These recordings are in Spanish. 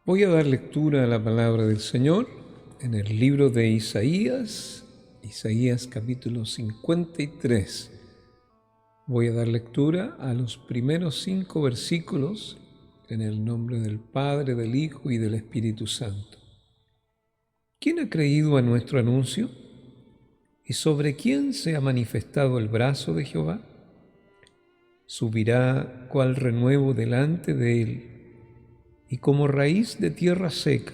Voy a dar lectura a la palabra del Señor en el libro de Isaías capítulo 53. Voy a dar lectura a los primeros 5 versículos en el nombre del Padre, del Hijo y del Espíritu Santo. ¿Quién ha creído a nuestro anuncio? ¿Y sobre quién se ha manifestado el brazo de Jehová? Subirá cual renuevo delante de él, y como raíz de tierra seca,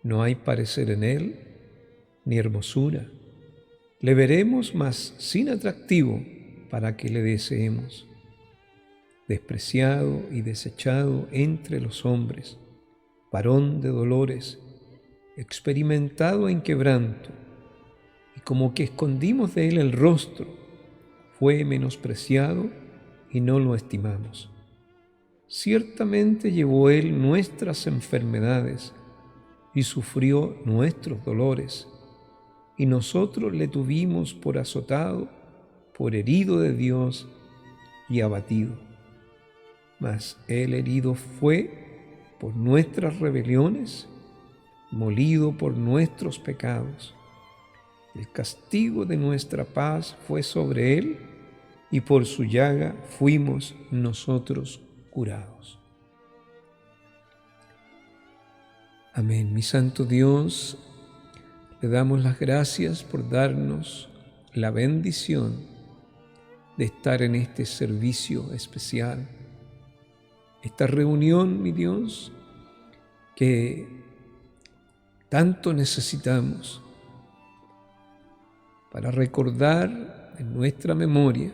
no hay parecer en él, ni hermosura. Le veremos, mas sin atractivo, para que le deseemos. Despreciado y desechado entre los hombres, varón de dolores, experimentado en quebranto, y como que escondimos de él el rostro, fue menospreciado y no lo estimamos. Ciertamente llevó él nuestras enfermedades y sufrió nuestros dolores, y nosotros le tuvimos por azotado, por herido de Dios y abatido. Mas él herido fue por nuestras rebeliones, molido por nuestros pecados. El castigo de nuestra paz fue sobre él, y por su llaga fuimos nosotros curados. Amén. Mi santo Dios, le damos las gracias por darnos la bendición de estar en este servicio especial, esta reunión, mi Dios, que tanto necesitamos para recordar en nuestra memoria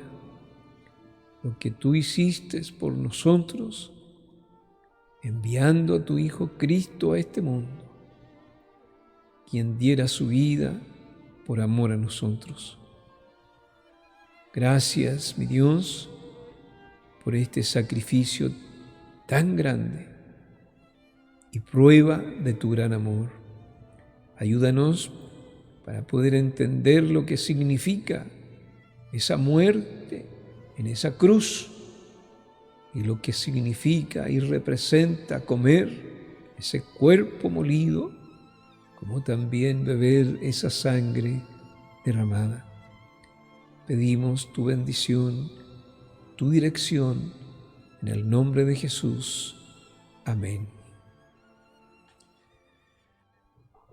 lo que tú hiciste por nosotros, enviando a tu Hijo Cristo a este mundo, quien diera su vida por amor a nosotros. Gracias, mi Dios, por este sacrificio tan grande y prueba de tu gran amor. Ayúdanos para poder entender lo que significa esa muerte en esa cruz y lo que significa y representa comer ese cuerpo molido, como también beber esa sangre derramada. Pedimos tu bendición, tu dirección, en el nombre de Jesús. Amén.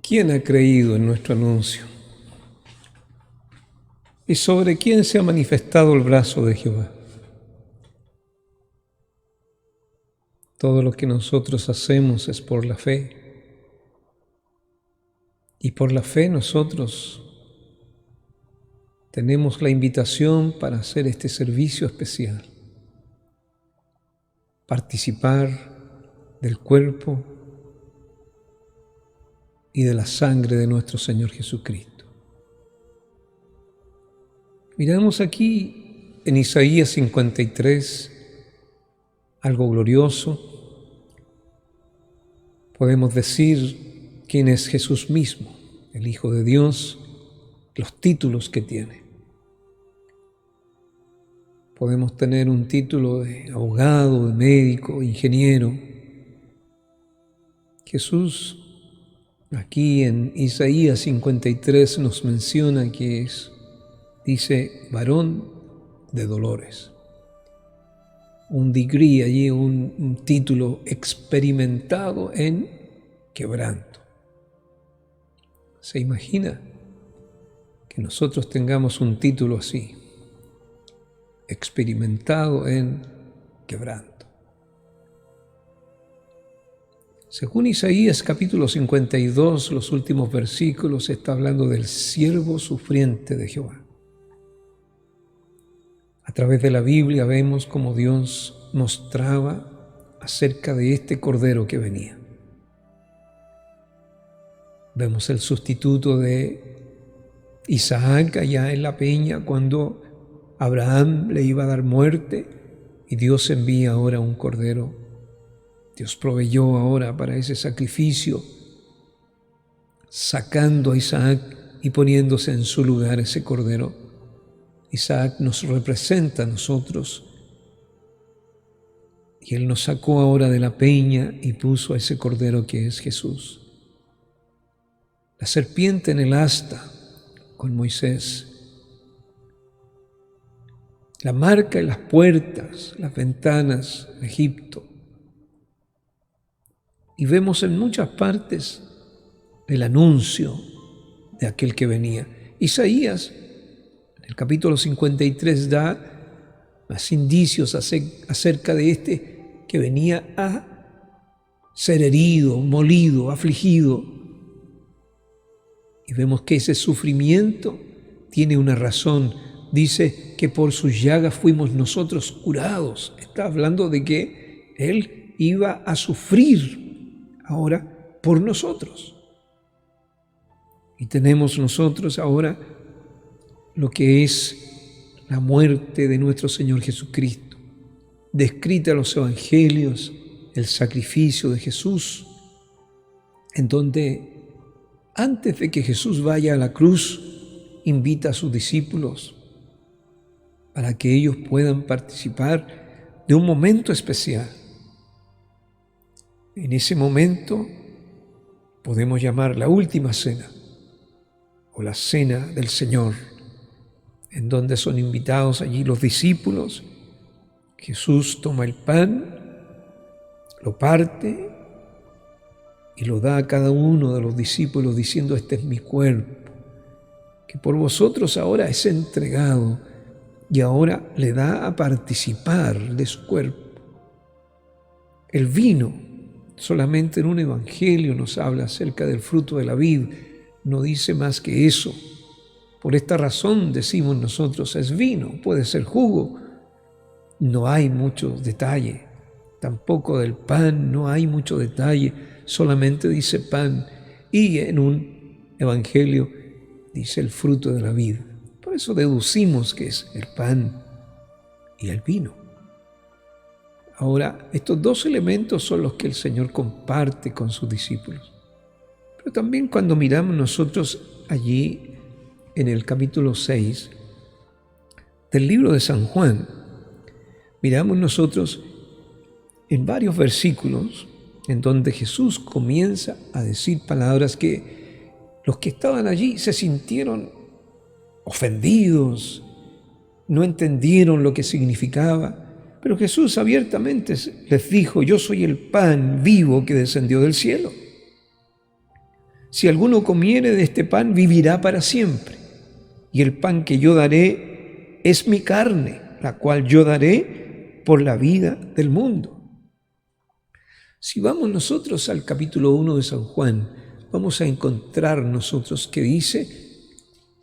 ¿Quién ha creído en nuestro anuncio? ¿Y sobre quién se ha manifestado el brazo de Jehová? Todo lo que nosotros hacemos es por la fe. Y por la fe nosotros tenemos la invitación para hacer este servicio especial. Participar del cuerpo y de la sangre de nuestro Señor Jesucristo. Miramos aquí en Isaías 53 algo glorioso. Podemos decir quién es Jesús mismo, el Hijo de Dios, los títulos que tiene. Podemos tener un título de abogado, de médico, ingeniero. Jesús, aquí en Isaías 53 nos menciona que dice, varón de dolores. Un degree allí, un título experimentado en quebranto. ¿Se imagina que nosotros tengamos un título así? Experimentado en quebranto. Según Isaías capítulo 52, los últimos versículos, está hablando del siervo sufriente de Jehová. A través de la Biblia vemos cómo Dios mostraba acerca de este cordero que venía. Vemos el sustituto de Isaac allá en la peña cuando Abraham le iba a dar muerte y Dios envía ahora un cordero. Dios proveyó ahora para ese sacrificio, sacando a Isaac y poniéndose en su lugar ese cordero. Isaac nos representa a nosotros Y Él nos sacó ahora de la peña y puso a ese cordero que es Jesús. La serpiente en el asta con Moisés. La marca en las puertas, las ventanas de Egipto. Y vemos en muchas partes el anuncio de aquel que venía. Isaías, en el capítulo 53, da más indicios acerca de este que venía a ser herido, molido, afligido. Y vemos que ese sufrimiento tiene una razón. Dice que por sus llagas fuimos nosotros curados. Está hablando de que Él iba a sufrir ahora por nosotros. Y tenemos nosotros ahora lo que es la muerte de nuestro Señor Jesucristo, descrita en los evangelios, el sacrificio de Jesús, en donde antes de que Jesús vaya a la cruz, invita a sus discípulos para que ellos puedan participar de un momento especial. En ese momento podemos llamar la última cena o la cena del Señor, en donde son invitados allí los discípulos. Jesús toma el pan, lo parte y lo da a cada uno de los discípulos diciendo: este es mi cuerpo, que por vosotros ahora es entregado, y ahora le da a participar de su cuerpo. El vino, solamente en un evangelio nos habla acerca del fruto de la vid, no dice más que eso. Por esta razón decimos nosotros, es vino, puede ser jugo. No hay mucho detalle. Tampoco del pan no hay mucho detalle, solamente dice pan. Y en un evangelio dice el fruto de la vid. Por eso deducimos que es el pan y el vino. Ahora, estos dos elementos son los que el Señor comparte con sus discípulos. Pero también cuando miramos nosotros allí en el capítulo 6 del libro de San Juan, miramos nosotros en varios versículos en donde Jesús comienza a decir palabras que los que estaban allí se sintieron ofendidos, no entendieron lo que significaba, pero Jesús abiertamente les dijo: yo soy el pan vivo que descendió del cielo. Si alguno comiere de este pan, vivirá para siempre. Y el pan que yo daré es mi carne, la cual yo daré por la vida del mundo. Si vamos nosotros al capítulo 1 de San Juan, vamos a encontrar nosotros que dice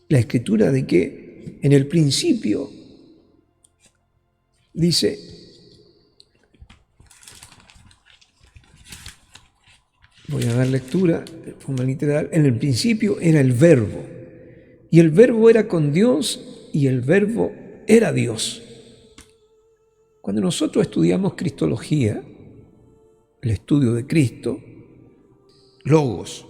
la Escritura de que en el principio, dice, voy a dar lectura de forma literal, en el principio era el Verbo, y el Verbo era con Dios, y el Verbo era Dios. Cuando nosotros estudiamos Cristología, el estudio de Cristo, logos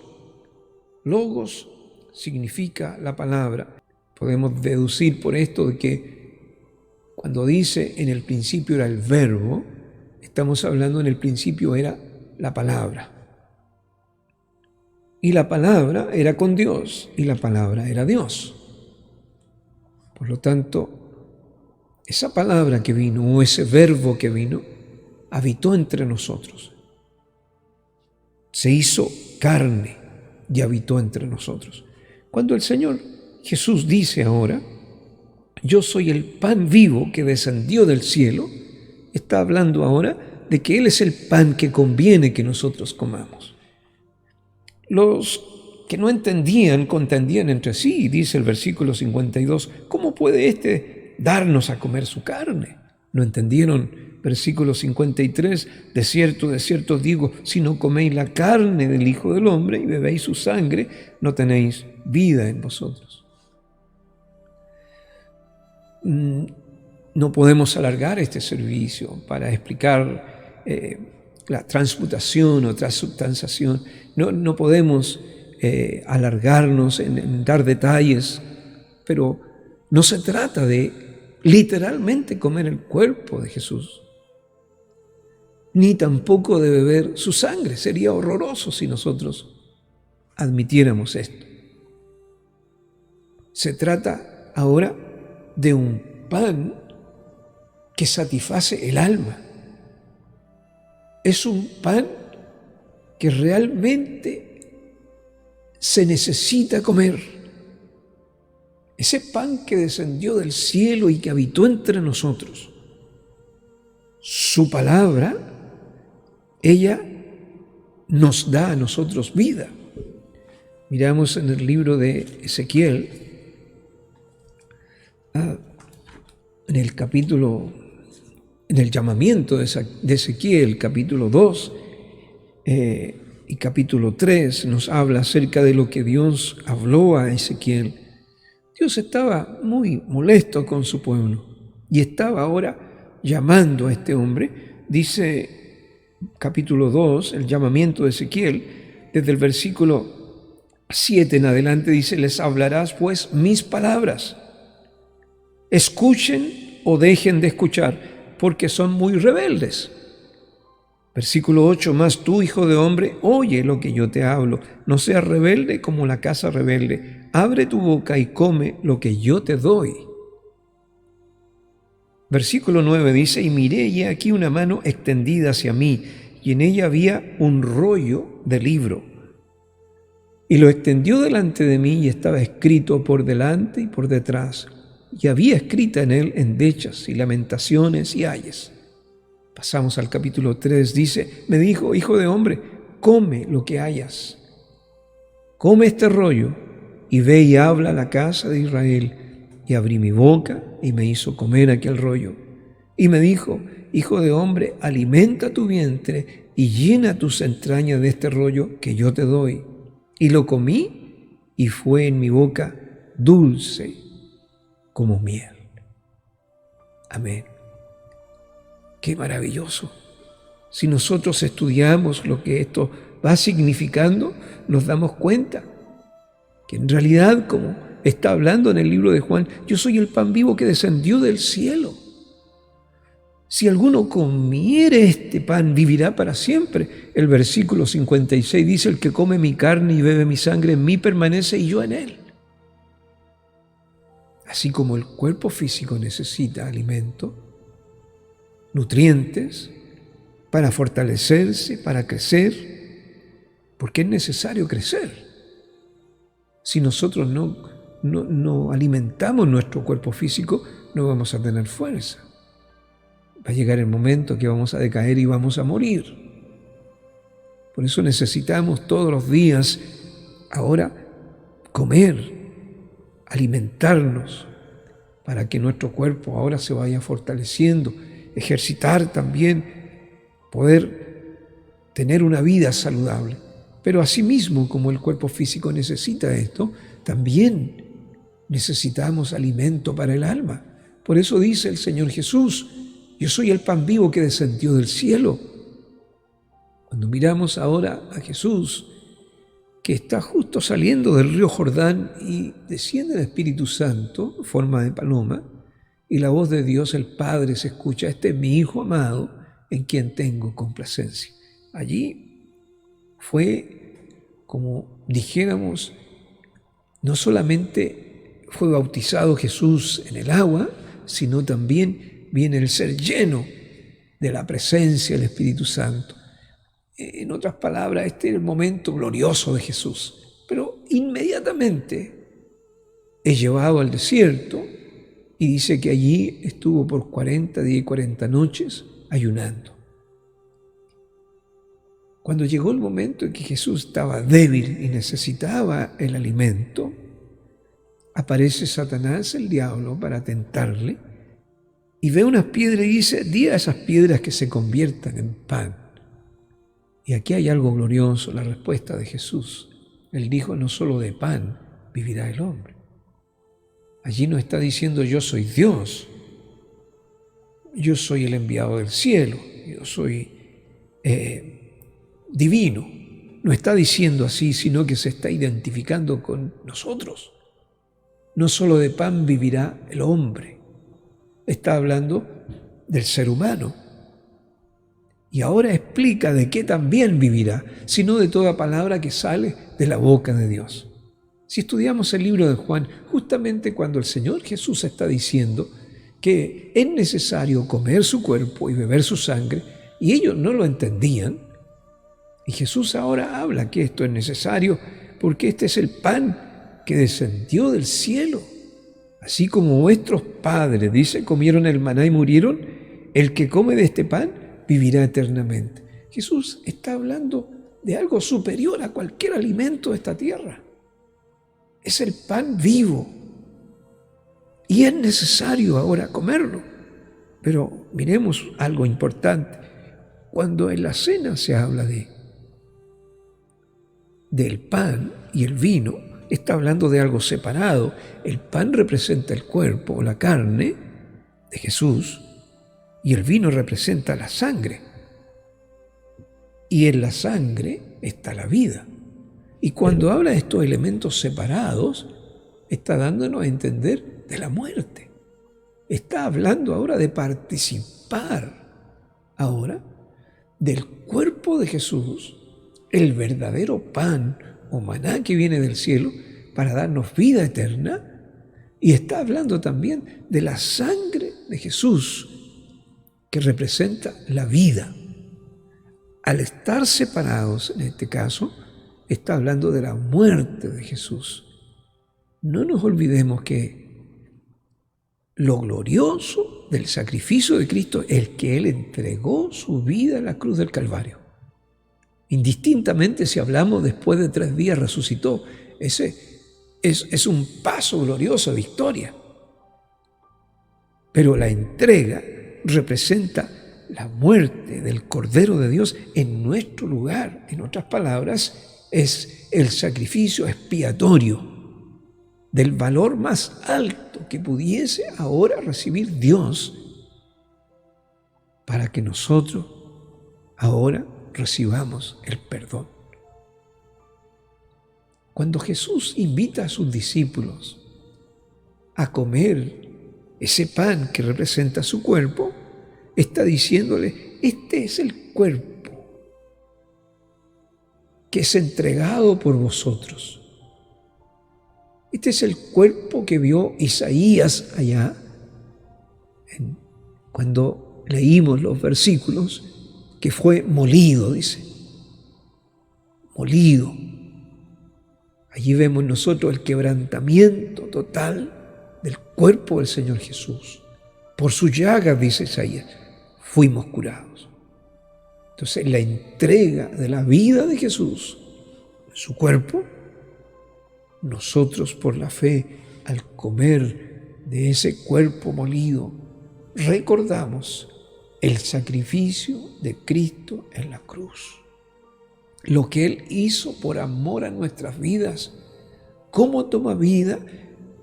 significa la palabra. Podemos deducir por esto de que cuando dice en el principio era el Verbo, estamos hablando en el principio era la palabra. Y la palabra era con Dios, y la palabra era Dios. Por lo tanto, esa palabra que vino, o ese verbo que vino, habitó entre nosotros. Se hizo carne y habitó entre nosotros. Cuando el Señor Jesús dice ahora, yo soy el pan vivo que descendió del cielo, está hablando ahora de que Él es el pan que conviene que nosotros comamos. Los que no entendían, contendían entre sí, dice el versículo 52, ¿cómo puede éste darnos a comer su carne? No entendieron, versículo 53, de cierto os digo, si no coméis la carne del Hijo del Hombre y bebéis su sangre, no tenéis vida en vosotros. No podemos alargar este servicio para explicar la transmutación o transubstanciación. No podemos alargarnos en dar detalles, pero no se trata de literalmente comer el cuerpo de Jesús. ni tampoco de beber su sangre. Sería horroroso si nosotros admitiéramos esto. Se trata ahora de un pan que satisface el alma. Es un pan que realmente se necesita comer. Ese pan que descendió del cielo y que habitó entre nosotros. Su palabra, ella nos da a nosotros vida. Miramos en el libro de Ezequiel, en el llamamiento de Ezequiel, capítulo 2 y capítulo 3, nos habla acerca de lo que Dios habló a Ezequiel. Dios estaba muy molesto con su pueblo y estaba ahora llamando a este hombre. Dice capítulo 2, el llamamiento de Ezequiel, desde el versículo 7 en adelante, dice: les hablarás pues mis palabras. Escuchen o dejen de escuchar, porque son muy rebeldes. Versículo 8, mas tú, hijo de hombre, oye lo que yo te hablo. No seas rebelde como la casa rebelde. Abre tu boca y come lo que yo te doy. Versículo 9 dice: y miré y aquí una mano extendida hacia mí, y en ella había un rollo de libro. Y lo extendió delante de mí y estaba escrito por delante y por detrás. Y había escrita en él endechas y lamentaciones y ayes. Pasamos al capítulo 3, dice: me dijo: hijo de hombre, come lo que hayas. Come este rollo y ve y habla a la casa de Israel. Y abrí mi boca y me hizo comer aquel rollo. Y me dijo: hijo de hombre, alimenta tu vientre y llena tus entrañas de este rollo que yo te doy. Y lo comí y fue en mi boca dulce como miel. Amén. Qué maravilloso. Si nosotros estudiamos lo que esto va significando, nos damos cuenta que en realidad, como está hablando en el libro de Juan, yo soy el pan vivo que descendió del cielo. Si alguno comiere este pan, vivirá para siempre. El versículo 56 dice: el que come mi carne y bebe mi sangre, en mí permanece y yo en él. Así como el cuerpo físico necesita alimento, nutrientes, para fortalecerse, para crecer, porque es necesario crecer. Si nosotros no alimentamos nuestro cuerpo físico, no vamos a tener fuerza. Va a llegar el momento que vamos a decaer y vamos a morir. Por eso necesitamos todos los días ahora comer, alimentarnos, para que nuestro cuerpo ahora se vaya fortaleciendo, ejercitar también, poder tener una vida saludable. Pero asimismo, como el cuerpo físico necesita esto, también necesitamos alimento para el alma. Por eso dice el Señor Jesús: yo soy el pan vivo que descendió del cielo. Cuando miramos ahora a Jesús, que está justo saliendo del río Jordán y desciende el Espíritu Santo en forma de paloma, y la voz de Dios el Padre se escucha: este es mi Hijo amado, en quien tengo complacencia. Allí fue, como dijéramos, no solamente fue bautizado Jesús en el agua, sino también viene el ser lleno de la presencia del Espíritu Santo. En otras palabras, este es el momento glorioso de Jesús. Pero inmediatamente es llevado al desierto y dice que allí estuvo por 40 días y 40 noches ayunando. Cuando llegó el momento en que Jesús estaba débil y necesitaba el alimento, aparece Satanás, el diablo, para tentarle, y ve unas piedras y dice: di a esas piedras que se conviertan en pan. Y aquí hay algo glorioso, la respuesta de Jesús. Él dijo: no solo de pan vivirá el hombre. Allí no está diciendo: yo soy Dios, yo soy el enviado del cielo, yo soy divino. No está diciendo así, sino que se está identificando con nosotros. No solo de pan vivirá el hombre. Está hablando del ser humano. Y ahora explica de qué también vivirá, sino de toda palabra que sale de la boca de Dios. Si estudiamos el libro de Juan, justamente cuando el Señor Jesús está diciendo que es necesario comer su cuerpo y beber su sangre, y ellos no lo entendían, y Jesús ahora habla que esto es necesario porque este es el pan que descendió del cielo. Así como vuestros padres, dice, comieron el maná y murieron, el que come de este pan vivirá eternamente. Jesús está hablando de algo superior a cualquier alimento de esta tierra. Es el pan vivo. Y es necesario ahora comerlo. Pero miremos algo importante. Cuando en la cena se habla del pan y el vino, está hablando de algo separado. El pan representa el cuerpo o la carne de Jesús y el vino representa la sangre. Y en la sangre está la vida. Y cuando habla de estos elementos separados, está dándonos a entender de la muerte. Está hablando ahora de participar ahora del cuerpo de Jesús, el verdadero pan o maná que viene del cielo para darnos vida eterna, y está hablando también de la sangre de Jesús que representa la vida. Al estar separados, en este caso, está hablando de la muerte de Jesús. No nos olvidemos que lo glorioso del sacrificio de Cristo es que Él entregó su vida en la cruz del Calvario. Indistintamente si hablamos después de 3 días resucitó, ese es un paso glorioso de victoria. Pero la entrega representa la muerte del Cordero de Dios en nuestro lugar. En otras palabras, es el sacrificio expiatorio del valor más alto que pudiese ahora recibir Dios para que nosotros ahora recibamos el perdón. Cuando Jesús invita a sus discípulos a comer ese pan que representa su cuerpo, está diciéndole, este es el cuerpo que es entregado por vosotros. Este es el cuerpo que vio Isaías allá, cuando leímos los versículos, que fue molido, dice. Molido. Allí vemos nosotros el quebrantamiento total del cuerpo del Señor Jesús. Por sus llagas, dice Isaías, fuimos curados. Entonces, la entrega de la vida de Jesús en su cuerpo, nosotros por la fe, al comer de ese cuerpo molido, recordamos el sacrificio de Cristo en la cruz. Lo que Él hizo por amor a nuestras vidas. ¿Cómo toma vida?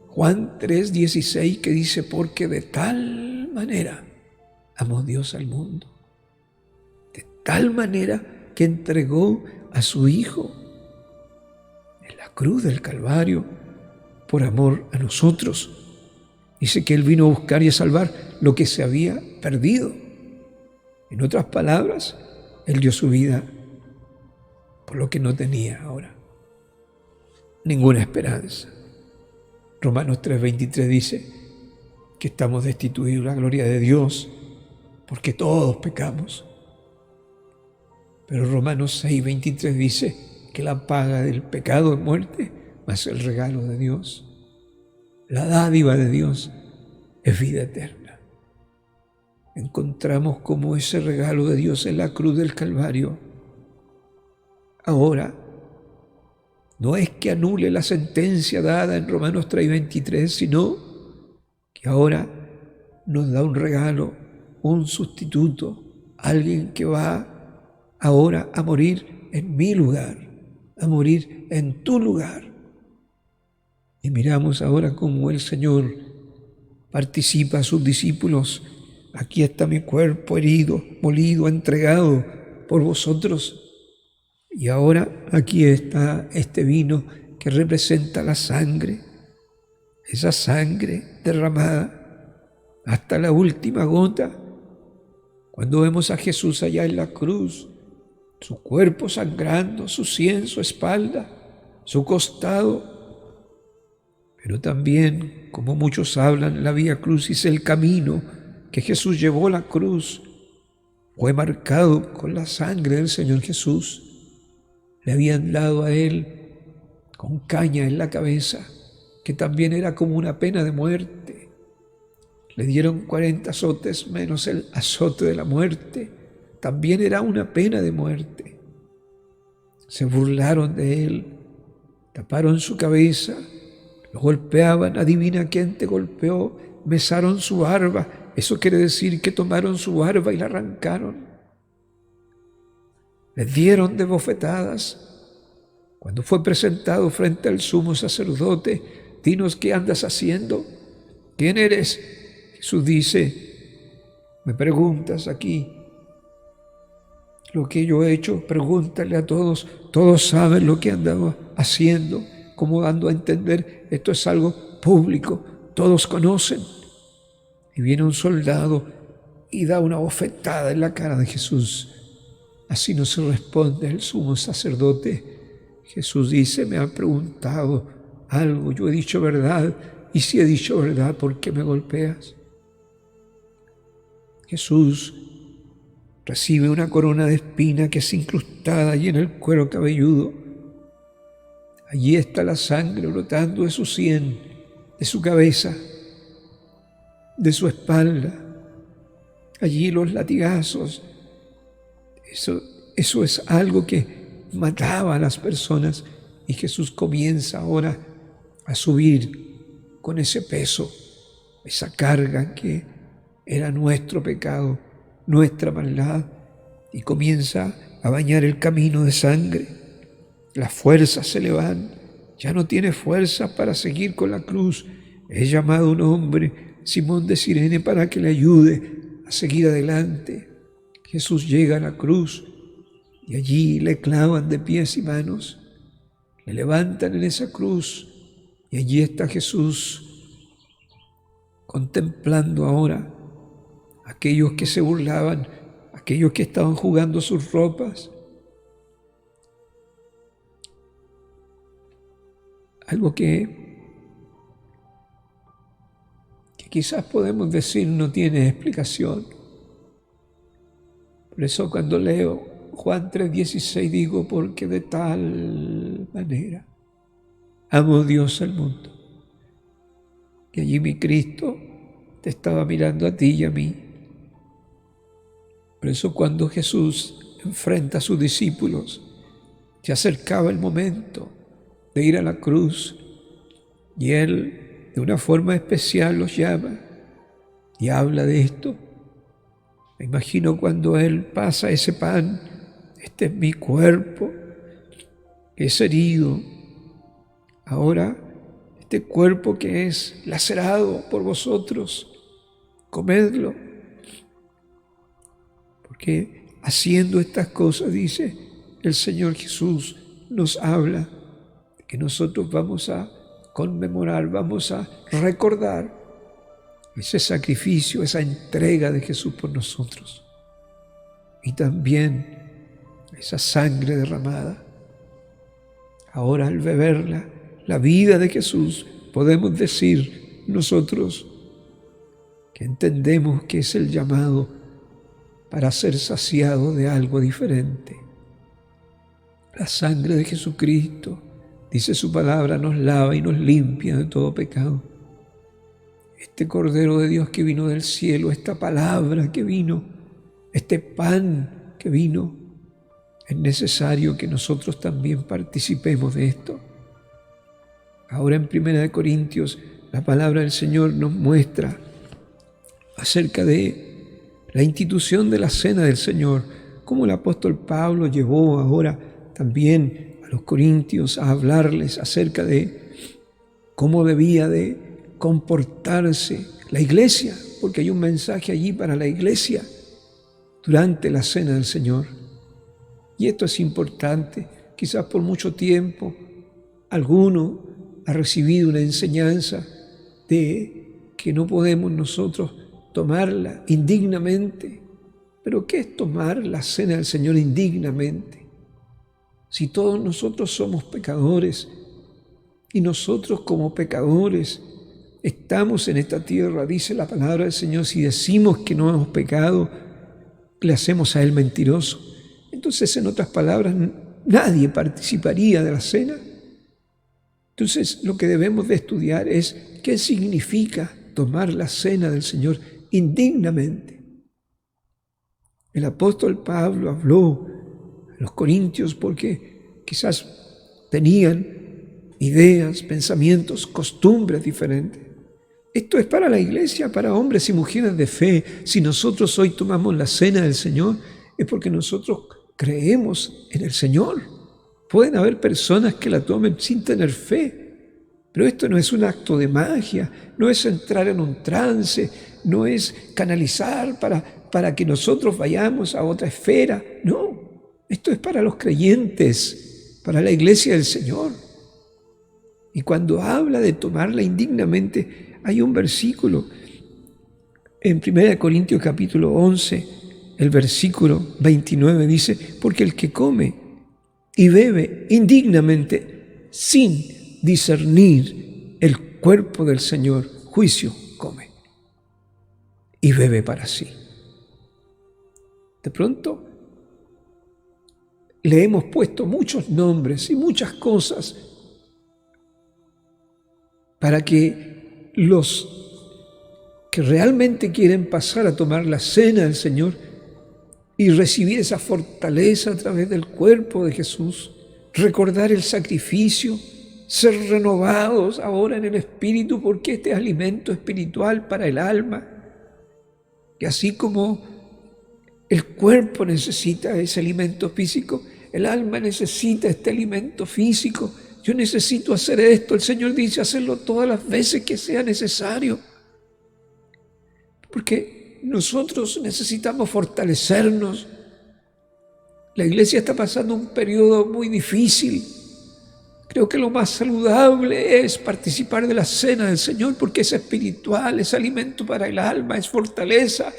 Juan 3:16, que dice, porque de tal manera amó Dios al mundo. De tal manera que entregó a su Hijo en la cruz del Calvario por amor a nosotros. Dice que Él vino a buscar y a salvar lo que se había perdido. En otras palabras, Él dio su vida por lo que no tenía ahora ninguna esperanza. Romanos 3:23 dice que estamos destituidos de la gloria de Dios porque todos pecamos. Pero Romanos 6:23 dice que la paga del pecado es muerte, mas el regalo de Dios, la dádiva de Dios, es vida eterna. Encontramos como ese regalo de Dios en la cruz del Calvario ahora no es que anule la sentencia dada en Romanos 3:23, sino que ahora nos da un regalo, un sustituto, alguien que va ahora a morir en mi lugar, a morir en tu lugar. Y miramos ahora cómo el Señor participa a sus discípulos. Aquí está mi cuerpo herido, molido, entregado por vosotros. Y ahora aquí está este vino que representa la sangre, esa sangre derramada hasta la última gota, Cuando vemos a Jesús allá en la cruz, su cuerpo sangrando, su sien, su espalda, su costado, pero también, como muchos hablan, la Vía Crucis, el camino que Jesús llevó a la cruz, fue marcado con la sangre del Señor Jesús. Le habían dado a él con caña en la cabeza, que también era como una pena de muerte. Le dieron 40 azotes menos el azote de la muerte. También era una pena de muerte. Se burlaron de él, taparon su cabeza, lo golpeaban. Adivina quién te golpeó. Besaron su barba. Eso quiere decir que tomaron su barba y la arrancaron. Le dieron de bofetadas. Cuando fue presentado frente al sumo sacerdote, dinos qué andas haciendo. ¿Quién eres? Jesús dice, me preguntas aquí lo que yo he hecho, pregúntale a todos. Todos saben lo que andaba haciendo, como dando a entender, esto es algo público, todos conocen. Y viene un soldado y da una bofetada en la cara de Jesús. Así no se responde el sumo sacerdote. Jesús dice, me han preguntado algo, yo he dicho verdad, y si he dicho verdad, ¿por qué me golpeas? Jesús recibe una corona de espina que es incrustada allí en el cuero cabelludo. Allí está la sangre brotando de su sien, de su cabeza, de su espalda. Allí los latigazos. Eso es algo que mataba a las personas, y Jesús comienza ahora a subir con ese peso, esa carga que era nuestro pecado, nuestra maldad, y comienza a bañar el camino de sangre. Las fuerzas se le van, ya no tiene fuerza para seguir con la cruz. Es llamado un hombre, Simón de Cirene, para que le ayude a seguir adelante. Jesús llega a la cruz y allí le clavan de pies y manos, le levantan en esa cruz, y allí está Jesús contemplando ahora a aquellos que se burlaban, aquellos que estaban jugando sus ropas. Algo que quizás podemos decir no tiene explicación. Por eso cuando leo Juan 3:16 digo, porque de tal manera amó Dios al mundo, que allí mi Cristo te estaba mirando a ti y a mí. Por eso cuando Jesús enfrenta a sus discípulos, se acercaba el momento de ir a la cruz, y Él de una forma especial los llama y habla de esto. Me imagino cuando Él pasa ese pan, este es mi cuerpo, que es herido. Ahora, este cuerpo que es lacerado por vosotros, comedlo. Porque haciendo estas cosas, dice el Señor Jesús, nos habla de que nosotros vamos a conmemorar, vamos a recordar ese sacrificio, esa entrega de Jesús por nosotros. Y también esa sangre derramada. Ahora al beberla, la vida de Jesús, podemos decir nosotros que entendemos que es el llamado para ser saciado de algo diferente. La sangre de Jesucristo, dice su palabra, nos lava y nos limpia de todo pecado. Este Cordero de Dios que vino del cielo, esta palabra que vino, este pan que vino, es necesario que nosotros también participemos de esto. Ahora en 1 Corintios, la palabra del Señor nos muestra acerca de la institución de la cena del Señor, cómo el apóstol Pablo llevó ahora también a los corintios a hablarles acerca de cómo debía de comportarse la iglesia, porque hay un mensaje allí para la iglesia durante la cena del Señor. Y esto es importante. Quizás por mucho tiempo alguno ha recibido una enseñanza de que no podemos nosotros tomarla indignamente, Pero ¿qué es tomar la cena del Señor indignamente? Si todos nosotros somos pecadores y nosotros como pecadores estamos en esta tierra, dice la palabra del Señor, si decimos que no hemos pecado, le hacemos a Él mentiroso. Entonces, en otras palabras, nadie participaría de la cena. Entonces, lo que debemos de estudiar es qué significa tomar la cena del Señor indignamente. El apóstol Pablo habló a los corintios porque quizás tenían ideas, pensamientos, costumbres diferentes. Esto es para la iglesia, para hombres y mujeres de fe. Si nosotros hoy tomamos la cena del Señor, es porque nosotros creemos en el Señor. Pueden haber personas que la tomen sin tener fe, pero esto no es un acto de magia, no es entrar en un trance, no es canalizar para que nosotros vayamos a otra esfera. No, esto es para los creyentes, para la iglesia del Señor. Y cuando habla de tomarla indignamente, hay un versículo en 1 Corintios capítulo 11, el versículo 29 dice, porque el que come y bebe indignamente sin discernir el cuerpo del Señor, juicio come y bebe para sí. De pronto le hemos puesto muchos nombres y muchas cosas para que los que realmente quieren pasar a tomar la cena del Señor y recibir esa fortaleza a través del cuerpo de Jesús, recordar el sacrificio, ser renovados ahora en el Espíritu, porque este es alimento espiritual para el alma. Y así como el cuerpo necesita ese alimento físico, el alma necesita este alimento físico. Yo necesito hacer esto. El Señor dice hacerlo todas las veces que sea necesario. Porque nosotros necesitamos fortalecernos. La iglesia está pasando un periodo muy difícil. Creo que lo más saludable es participar de la cena del Señor porque es espiritual, es alimento para el alma, es fortaleza,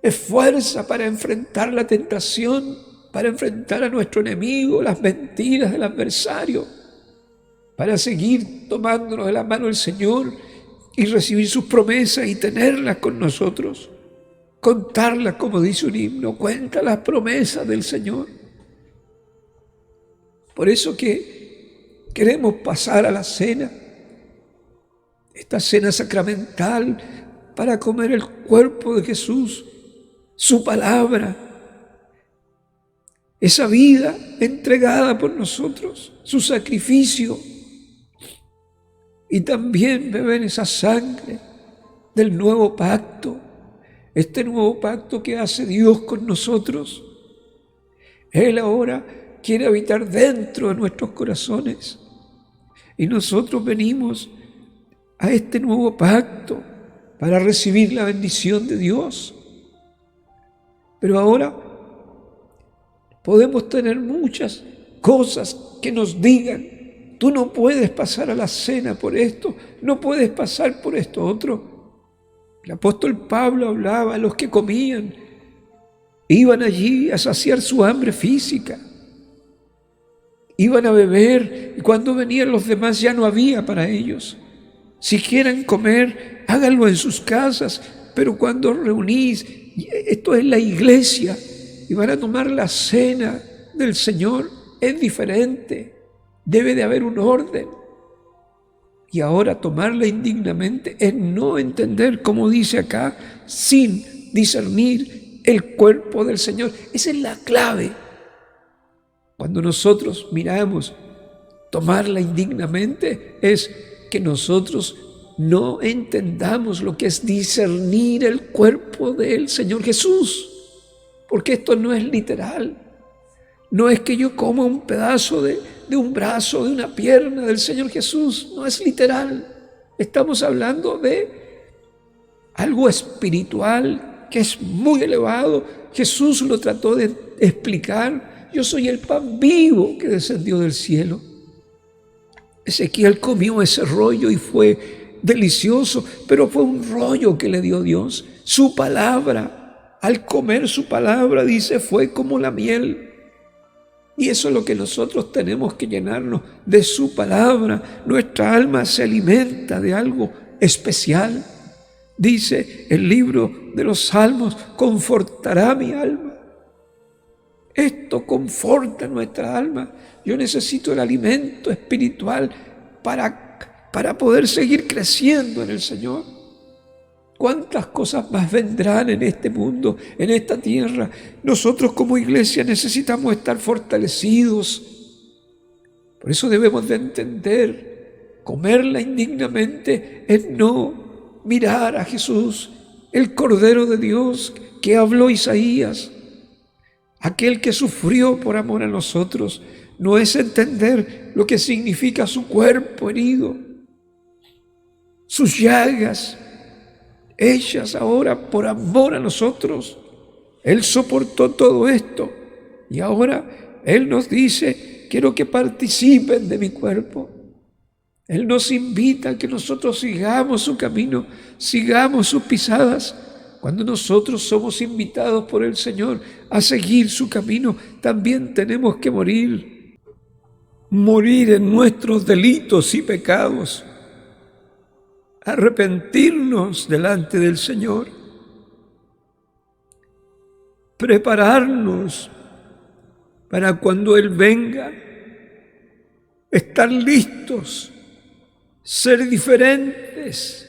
es fuerza para enfrentar la tentación, para enfrentar a nuestro enemigo, las mentiras del adversario, para seguir tomándonos de la mano del Señor y recibir sus promesas y tenerlas con nosotros. Contarlas, como dice un himno, cuenta las promesas del Señor. Por eso que queremos pasar a la cena, esta cena sacramental, para comer el cuerpo de Jesús, su palabra, esa vida entregada por nosotros, su sacrificio, y también beber esa sangre del nuevo pacto, este nuevo pacto que hace Dios con nosotros. Él ahora quiere habitar dentro de nuestros corazones y nosotros venimos a este nuevo pacto para recibir la bendición de Dios. Pero ahora podemos tener muchas cosas que nos digan: tú no puedes pasar a la cena por esto, no puedes pasar por esto otro. El apóstol Pablo hablaba a los que comían, iban allí a saciar su hambre física, iban a beber y cuando venían los demás ya no había para ellos. Si quieren comer, háganlo en sus casas, pero cuando reunís, esto es la iglesia, y van a tomar la cena del Señor, es diferente. Debe de haber un orden. Y ahora tomarla indignamente es no entender, como dice acá, sin discernir el cuerpo del Señor. Esa es la clave. Cuando nosotros miramos tomarla indignamente, es que nosotros no entendamos lo que es discernir el cuerpo del Señor Jesús. Porque esto no es literal. No es que yo coma un pedazo de un brazo, de una pierna del Señor Jesús. No es literal. Estamos hablando de algo espiritual que es muy elevado. Jesús lo trató de explicar. Yo soy el pan vivo que descendió del cielo. Ezequiel comió ese rollo y fue delicioso, pero fue un rollo que le dio Dios. Su palabra al comer su palabra, dice, fue como la miel. Y eso es lo que nosotros tenemos que llenarnos de su palabra. Nuestra alma se alimenta de algo especial. Dice el libro de los Salmos, confortará mi alma. Esto conforta nuestra alma. Yo necesito el alimento espiritual para poder seguir creciendo en el Señor. ¿Cuántas cosas más vendrán en este mundo, en esta tierra? Nosotros como iglesia necesitamos estar fortalecidos. Por eso debemos de entender, comerla indignamente es no mirar a Jesús, el Cordero de Dios que habló Isaías, aquel que sufrió por amor a nosotros. No es entender lo que significa su cuerpo herido, sus llagas hechas ahora por amor a nosotros. Él soportó todo esto y ahora Él nos dice, quiero que participen de mi cuerpo. Él nos invita a que nosotros sigamos su camino, sigamos sus pisadas. Cuando nosotros somos invitados por el Señor a seguir su camino, también tenemos que morir en nuestros delitos y pecados, arrepentirnos delante del Señor, prepararnos para cuando Él venga, estar listos, ser diferentes,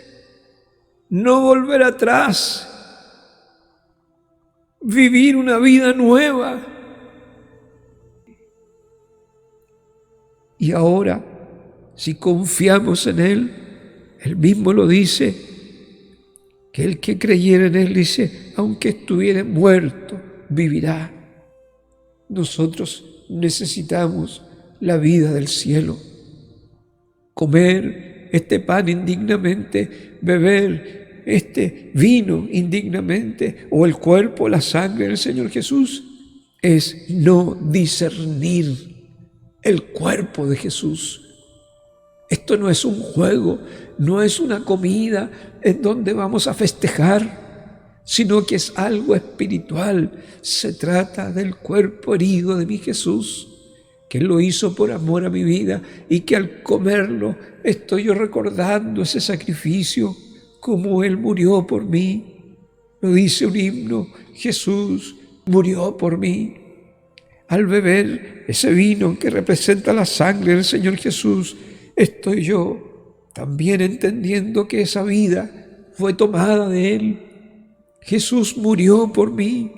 no volver atrás, vivir una vida nueva. Y ahora, si confiamos en Él, Él mismo lo dice, que el que creyera en Él, dice, aunque estuviera muerto, vivirá. Nosotros necesitamos la vida del cielo. Comer este pan indignamente, beber este vino indignamente, o el cuerpo, la sangre del Señor Jesús, es no discernir el cuerpo de Jesús. Esto no es un juego, no es una comida en donde vamos a festejar, sino que es algo espiritual. Se trata del cuerpo herido de mi Jesús, que Él lo hizo por amor a mi vida y que al comerlo estoy yo recordando ese sacrificio, como Él murió por mí. Lo dice un himno, Jesús murió por mí. Al beber ese vino que representa la sangre del Señor Jesús, estoy yo también entendiendo que esa vida fue tomada de Él. Jesús murió por mí,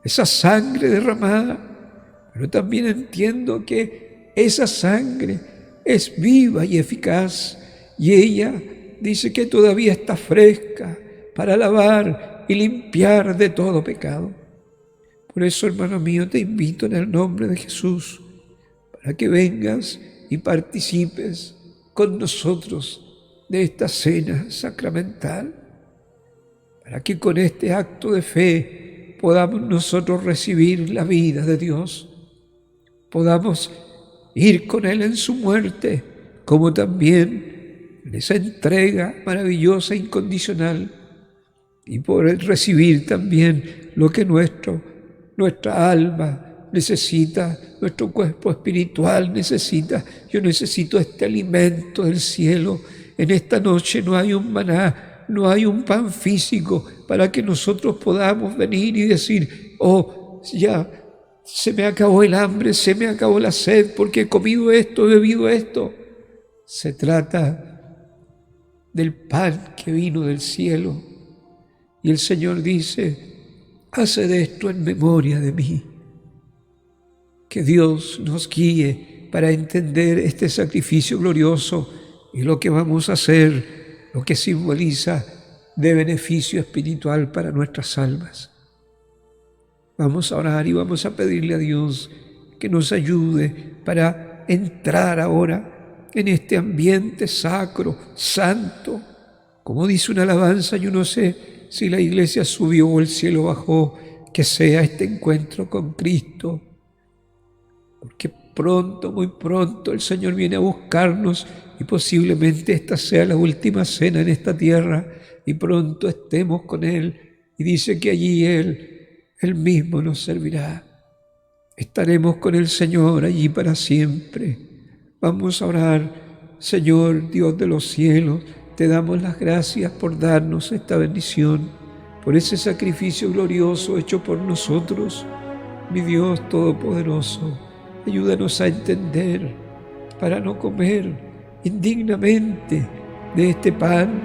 esa sangre derramada, pero también entiendo que esa sangre es viva y eficaz, y ella dice que todavía está fresca para lavar y limpiar de todo pecado. Por eso, hermano mío, te invito en el nombre de Jesús para que vengas y participes con nosotros de esta cena sacramental, para que con este acto de fe podamos nosotros recibir la vida de Dios, podamos ir con Él en su muerte, como también en esa entrega maravillosa e incondicional, y poder recibir también lo que nuestra alma necesita, nuestro cuerpo espiritual necesita. Yo necesito este alimento del cielo. En esta noche no hay un maná, no hay un pan físico para que nosotros podamos venir y decir, oh, ya se me acabó el hambre, se me acabó la sed, porque he comido esto, he bebido esto. Se trata del pan que vino del cielo. Y el Señor dice, haced esto en memoria de mí. Que Dios nos guíe para entender este sacrificio glorioso y lo que vamos a hacer, lo que simboliza de beneficio espiritual para nuestras almas. Vamos a orar y vamos a pedirle a Dios que nos ayude para entrar ahora en este ambiente sacro, santo. Como dice una alabanza, yo no sé si la iglesia subió o el cielo bajó, que sea este encuentro con Cristo, porque pronto, muy pronto, el Señor viene a buscarnos y posiblemente esta sea la última cena en esta tierra y pronto estemos con Él. Y dice que allí Él Él mismo nos servirá. Estaremos con el Señor allí para siempre. Vamos a orar. Señor, Dios de los cielos, te damos las gracias por darnos esta bendición, por ese sacrificio glorioso hecho por nosotros. Mi Dios Todopoderoso, ayúdanos a entender para no comer indignamente de este pan,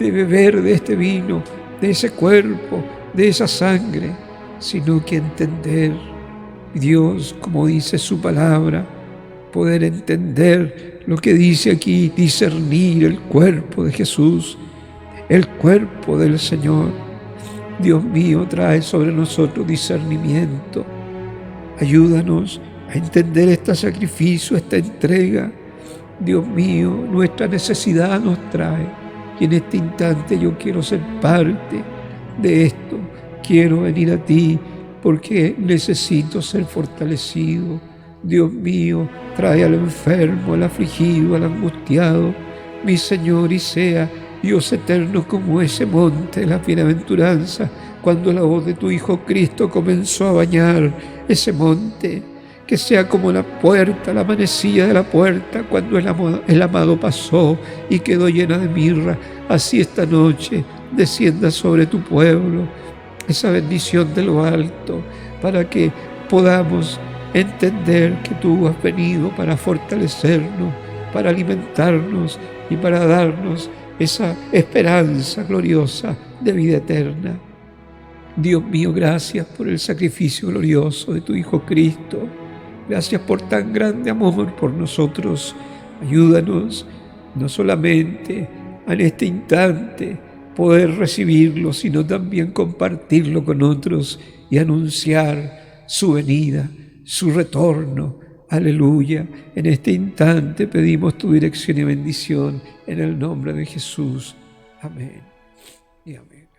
de beber de este vino, de ese cuerpo, de esa sangre, sino que entender, Dios, como dice su palabra, poder entender lo que dice aquí, discernir el cuerpo de Jesús, el cuerpo del Señor. Dios mío, trae sobre nosotros discernimiento. Ayúdanos a entender este sacrificio, esta entrega. Dios mío, nuestra necesidad nos trae. Y en este instante yo quiero ser parte de esto. Quiero venir a ti porque necesito ser fortalecido. Dios mío, trae al enfermo, al afligido, al angustiado, mi Señor, y sea Dios eterno como ese monte de la bienaventuranza, cuando la voz de tu Hijo Cristo comenzó a bañar ese monte, que sea como la puerta, la manecilla de la puerta, cuando el amado pasó y quedó llena de mirra. Así esta noche descienda sobre tu pueblo esa bendición de lo alto, para que podamos entender que tú has venido para fortalecernos, para alimentarnos y para darnos esa esperanza gloriosa de vida eterna. Dios mío, gracias por el sacrificio glorioso de tu Hijo Cristo. Gracias por tan grande amor por nosotros. Ayúdanos no solamente en este instante poder recibirlo, sino también compartirlo con otros y anunciar su venida, su retorno. Aleluya. En este instante pedimos tu dirección y bendición en el nombre de Jesús. Amén y amén.